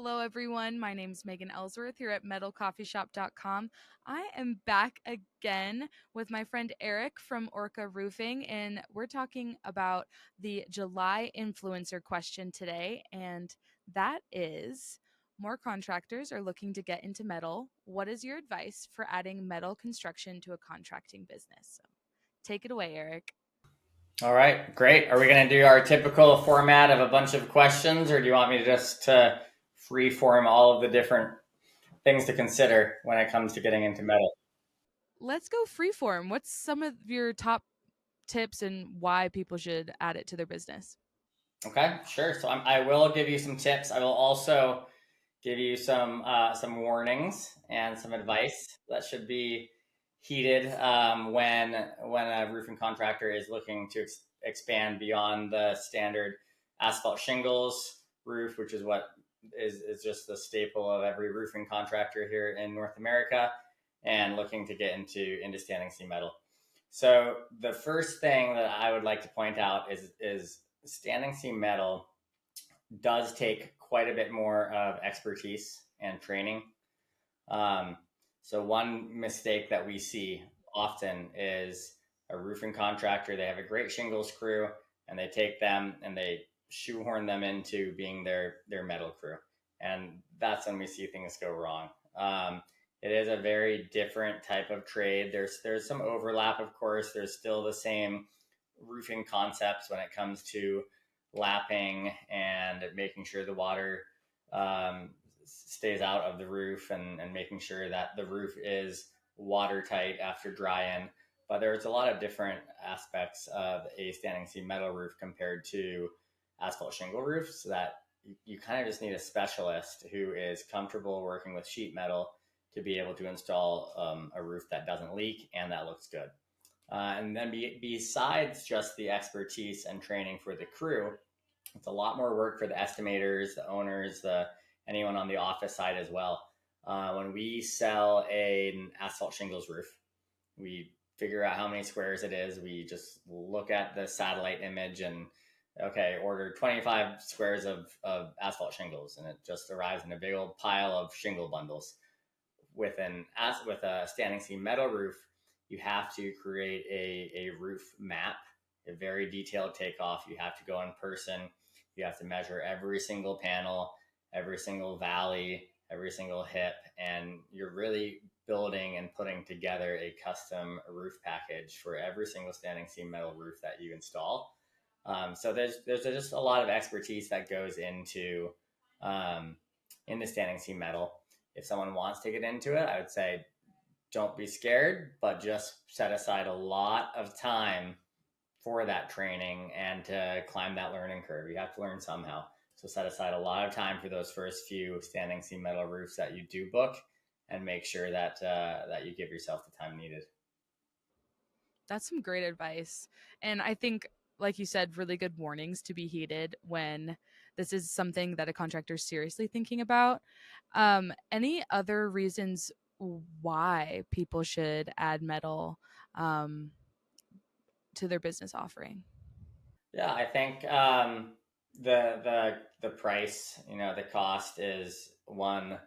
Hello, everyone. My name is Megan Ellsworth here at MetalCoffeeShop.com. I am back again with my friend Erik from Orca Roofing, and we're talking about the July influencer question today. And that is more contractors are looking to get into metal. What is your advice for adding metal construction to a contracting business? So take it away, Erik. All right, great. Are we going to do our typical format of a bunch of questions, or do you want me to just free form all of the different things to consider when it comes to getting into metal? Let's go freeform. What's some of your top tips and why people should add it to their business? Okay, sure. So I will give you some tips. I will also give you some warnings and some advice that should be heeded when a roofing contractor is looking to expand beyond the standard asphalt shingles roof, which is what is just the staple of every roofing contractor here in North America, and looking to get into standing seam metal. So the first thing that I would like to point out is standing seam metal does take quite a bit more of expertise and training. Um, so one mistake that we see often is a roofing contractor. They have a great shingles crew, and they take them and they shoehorn them into being their metal crew, and that's when we see things go wrong. It is a very different type of trade. There's some overlap, of course. There's still the same roofing concepts when it comes to lapping and making sure the water stays out of the roof, and making sure that the roof is watertight after dry in. But there's a lot of different aspects of a standing seam metal roof compared to asphalt shingle roofs that you kind of just need a specialist who is comfortable working with sheet metal to be able to install a roof that doesn't leak and that looks good. And then besides just the expertise and training for the crew, it's a lot more work for the estimators, the owners, the anyone on the office side as well. When we sell an asphalt shingles roof, we figure out how many squares it is. We just look at the satellite image and okay, order 25 squares of asphalt shingles, and it just arrives in a big old pile of shingle bundles. With a standing seam metal roof, you have to create a roof map, a very detailed takeoff. You have to go in person. You have to measure every single panel, every single valley, every single hip, and you're really building and putting together a custom roof package for every single standing seam metal roof that you install. So there's just a lot of expertise that goes um, into standing seam metal. If someone wants to get into it, I would say don't be scared, but just set aside a lot of time for that training and to climb that learning curve. You have to learn somehow. So set aside a lot of time for those first few standing seam metal roofs that you do book, and make sure that you give yourself the time needed. That's some great advice. And I think, like you said, really good warnings to be heeded when this is something that a contractor is seriously thinking about. Any other reasons why people should add metal um, to their business offering? Yeah, I think the price, the cost is one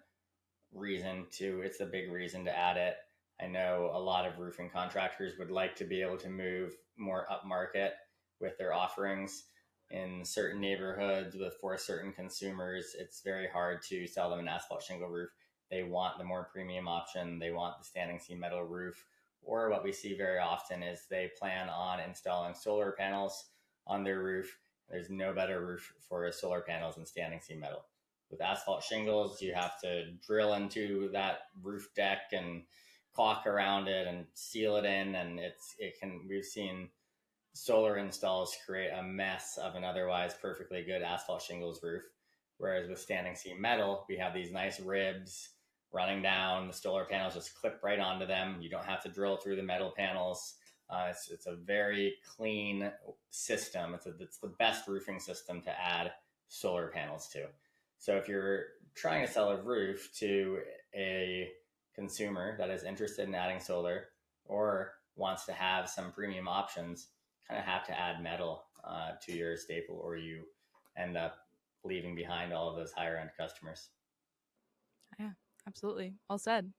reason to. It's a big reason to add it. I know a lot of roofing contractors would like to be able to move more upmarket with their offerings in certain neighborhoods with for certain consumers. It's very hard to sell them an asphalt shingle roof. They want the more premium option. They want the standing seam metal roof. Or what we see very often is they plan on installing solar panels on their roof. There's no better roof for solar panels than standing seam metal. With asphalt shingles, you have to drill into that roof deck and caulk around it and seal it in, and we've seen solar installs create a mess of an otherwise perfectly good asphalt shingles roof. Whereas with standing seam metal, we have these nice ribs running down. The solar panels just clip right onto them. You don't have to drill through the metal panels. It's a very clean system. It's the best roofing system to add solar panels to. So if you're trying to sell a roof to a consumer that is interested in adding solar or wants to have some premium options, kind of have to add metal to your staple, or you end up leaving behind all of those higher end customers. Yeah, absolutely. All said.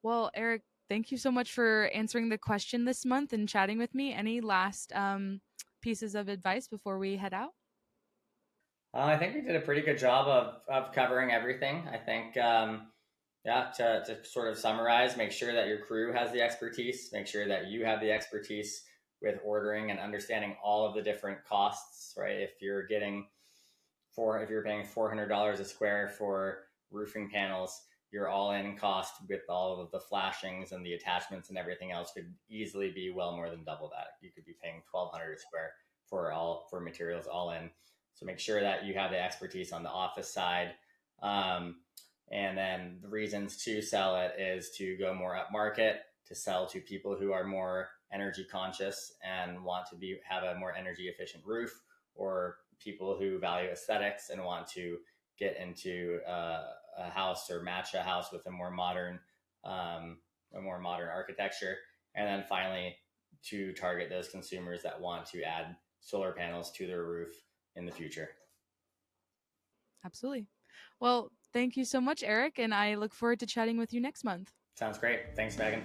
Well, Erik, thank you so much for answering the question this month and chatting with me. Any last pieces of advice before we head out? I think we did a pretty good job of covering everything. I think, yeah, to sort of summarize, make sure that your crew has the expertise, make sure that you have the expertise with ordering and understanding all of the different costs, right? If you're paying $400 a square for roofing panels, your all-in cost with all of the flashings and the attachments and everything else could easily be well more than double that. You could be paying 1,200 a square for materials all in. So make sure that you have the expertise on the office side. Um, and then the reasons to sell it is to go more up market, to sell to people who are more energy conscious and want to have a more energy efficient roof, or people who value aesthetics and want to get into a house or match a house with um, a more modern architecture. And then finally, to target those consumers that want to add solar panels to their roof in the future. Absolutely. Well, thank you so much, Erik, and I look forward to chatting with you next month. Sounds great. Thanks, Megan.